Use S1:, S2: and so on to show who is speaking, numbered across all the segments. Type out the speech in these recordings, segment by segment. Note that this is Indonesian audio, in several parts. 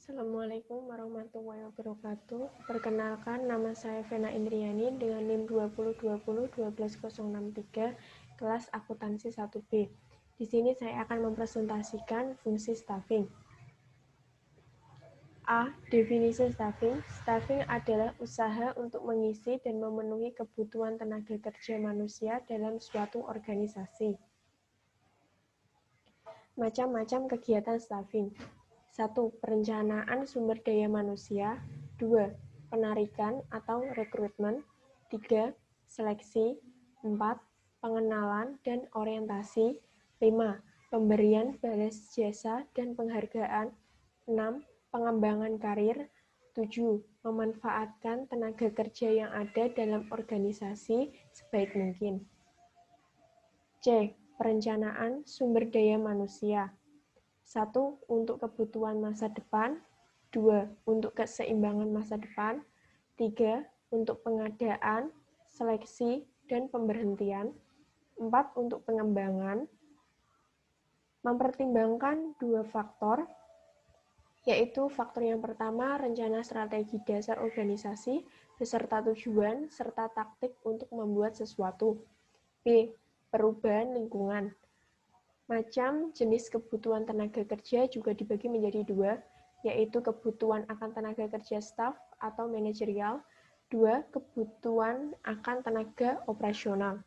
S1: Assalamualaikum warahmatullahi wabarakatuh. Perkenalkan, nama saya Vena Indriani dengan NIM 2020-12063, kelas akuntansi 1B. Di sini saya akan mempresentasikan fungsi staffing. A. Definisi staffing. Staffing adalah usaha untuk mengisi dan memenuhi kebutuhan tenaga kerja manusia dalam suatu organisasi. Macam-macam kegiatan staffing. 1. Perencanaan sumber daya manusia. 2. Penarikan atau rekrutmen. 3. Seleksi. 4. Pengenalan dan orientasi. 5. Pemberian balas jasa dan penghargaan. 6. Pengembangan karir. 7. Memanfaatkan tenaga kerja yang ada dalam organisasi sebaik mungkin. C. Perencanaan sumber daya manusia. 1. Untuk kebutuhan masa depan. 2. Untuk keseimbangan masa depan. 3. Untuk pengadaan, seleksi, dan pemberhentian. 4. Untuk pengembangan. Mempertimbangkan 2 faktor, yaitu faktor yang pertama, rencana strategi dasar organisasi, beserta tujuan, serta taktik untuk membuat sesuatu. B. Perubahan lingkungan. Macam jenis kebutuhan tenaga kerja juga dibagi menjadi 2, yaitu kebutuhan akan tenaga kerja staf atau manajerial. 2. Kebutuhan akan tenaga operasional.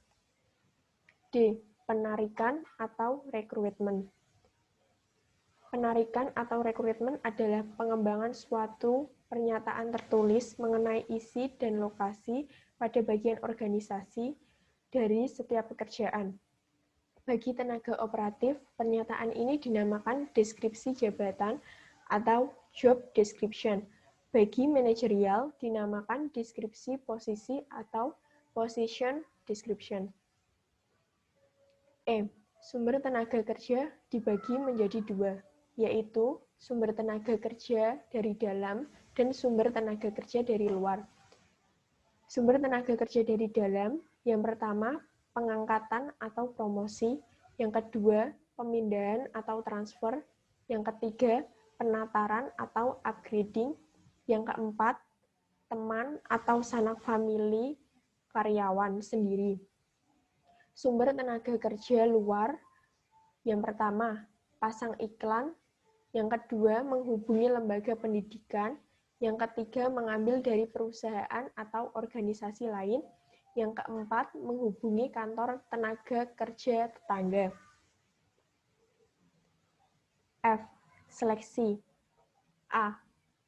S1: D. Penarikan atau rekrutmen. Penarikan atau rekrutmen adalah pengembangan suatu pernyataan tertulis mengenai isi dan lokasi pada bagian organisasi dari setiap pekerjaan. Bagi tenaga operatif, pernyataan ini dinamakan deskripsi jabatan atau job description. Bagi manajerial, dinamakan deskripsi posisi atau position description. E. Sumber tenaga kerja dibagi menjadi 2, yaitu sumber tenaga kerja dari dalam dan sumber tenaga kerja dari luar. Sumber tenaga kerja dari dalam, yang pertama, pengangkatan atau promosi, yang kedua, pemindahan atau transfer, yang ketiga, penataran atau upgrading, yang keempat, teman atau sanak famili karyawan sendiri. Sumber tenaga kerja luar, yang pertama, pasang iklan, yang kedua, menghubungi lembaga pendidikan, yang ketiga, mengambil dari perusahaan atau organisasi lain, yang keempat, menghubungi kantor tenaga kerja tetangga. F. Seleksi. A.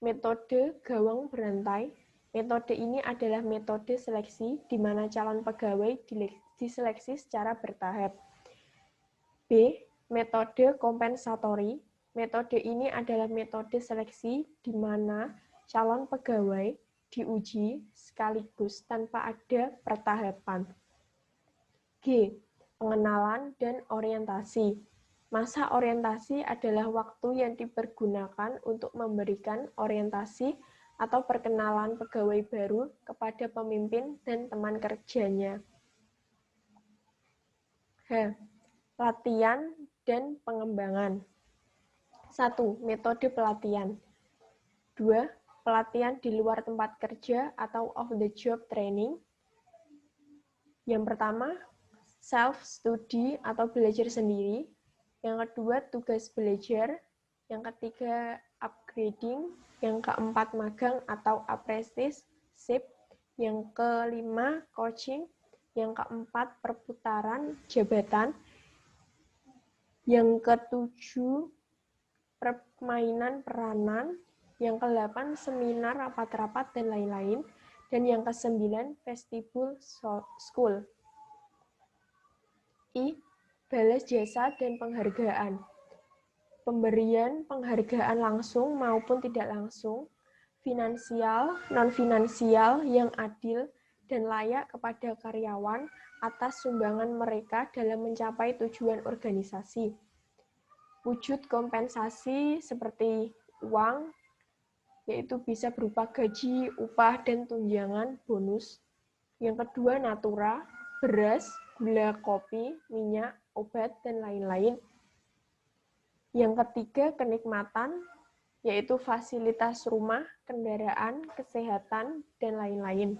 S1: Metode gawang berantai. Metode ini adalah metode seleksi di mana calon pegawai diseleksi secara bertahap. B. Metode kompensatori. Metode ini adalah metode seleksi di mana calon pegawai diuji sekaligus tanpa ada pertahapan. G. Pengenalan dan orientasi. Masa orientasi adalah waktu yang dipergunakan untuk memberikan orientasi atau perkenalan pegawai baru kepada pemimpin dan teman kerjanya. H. Latihan dan pengembangan. 1. Metode pelatihan. 2. Pelatihan di luar tempat kerja atau off-the-job training. Yang pertama, self-study atau belajar sendiri. Yang kedua, tugas belajar. Yang ketiga, upgrading. Yang keempat, magang atau apprenticeship. Yang kelima, coaching. Yang keempat, perputaran jabatan. Yang ketujuh, permainan peranan. Yang ke-8, seminar, rapat-rapat, dan lain-lain. Dan yang ke-9, vestibul school. I. Balas jasa dan penghargaan. Pemberian penghargaan langsung maupun tidak langsung, finansial, non-finansial yang adil dan layak kepada karyawan atas sumbangan mereka dalam mencapai tujuan organisasi. Wujud kompensasi seperti uang, yaitu bisa berupa gaji, upah, dan tunjangan bonus. Yang kedua, natura, beras, gula, kopi, minyak, obat, dan lain-lain. Yang ketiga, kenikmatan, yaitu fasilitas rumah, kendaraan, kesehatan, dan lain-lain.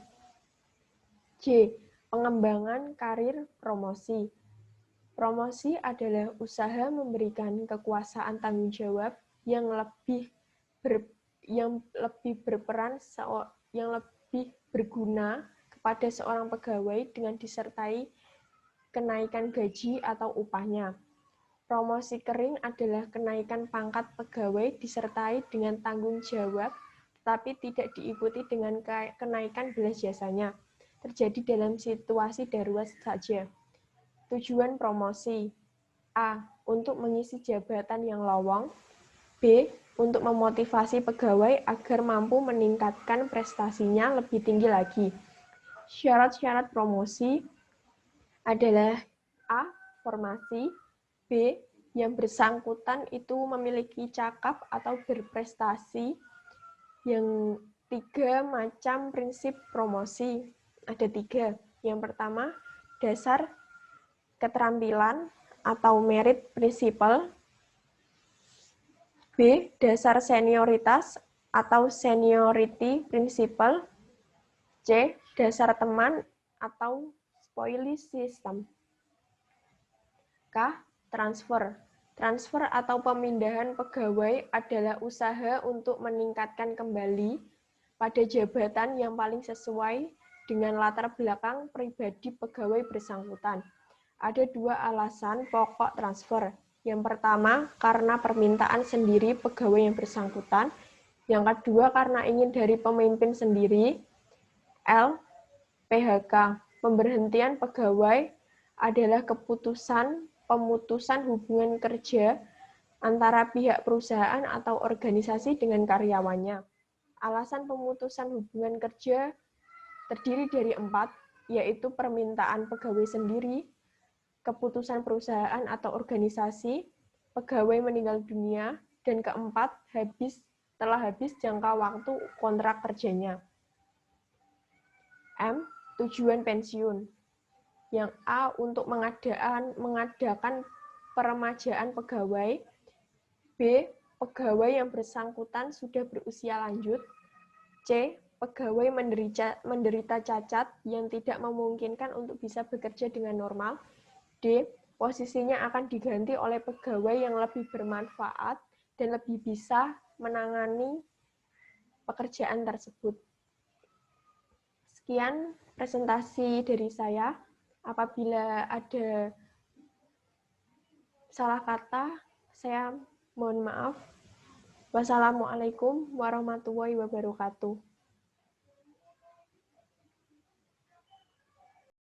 S1: J. Pengembangan karir promosi. Promosi adalah usaha memberikan kekuasaan tanggung jawab yang lebih berguna kepada seorang pegawai dengan disertai kenaikan gaji atau upahnya. Promosi kering adalah kenaikan pangkat pegawai disertai dengan tanggung jawab, tetapi tidak diikuti dengan kenaikan belas jasanya. Terjadi dalam situasi darurat saja. Tujuan promosi: A. Untuk mengisi jabatan yang lowong. B. Untuk memotivasi pegawai agar mampu meningkatkan prestasinya lebih tinggi lagi. Syarat-syarat promosi adalah A. Formasi. B. Yang bersangkutan itu memiliki cakap atau berprestasi. Yang 3 macam prinsip promosi. Ada 3. Yang pertama, dasar keterampilan atau merit principle. B. Dasar senioritas atau seniority principle. C. Dasar teman atau spoils system. K. Transfer. Transfer atau pemindahan pegawai adalah usaha untuk meningkatkan kembali pada jabatan yang paling sesuai dengan latar belakang pribadi pegawai bersangkutan. Ada 2 alasan pokok transfer. Yang pertama, karena permintaan sendiri pegawai yang bersangkutan. Yang kedua, karena ingin dari pemimpin sendiri. L. PHK. Pemberhentian pegawai adalah pemutusan hubungan kerja antara pihak perusahaan atau organisasi dengan karyawannya. Alasan pemutusan hubungan kerja terdiri dari 4, yaitu permintaan pegawai sendiri, keputusan perusahaan atau organisasi, pegawai meninggal dunia, dan keempat, telah habis jangka waktu kontrak kerjanya. M. Tujuan pensiun. Yang A. Untuk mengadakan peremajaan pegawai. B. Pegawai yang bersangkutan sudah berusia lanjut. C. Pegawai menderita cacat yang tidak memungkinkan untuk bisa bekerja dengan normal. D. Posisinya akan diganti oleh pegawai yang lebih bermanfaat dan lebih bisa menangani pekerjaan tersebut. Sekian presentasi dari saya. Apabila ada salah kata, saya mohon maaf. Wassalamualaikum warahmatullahi wabarakatuh.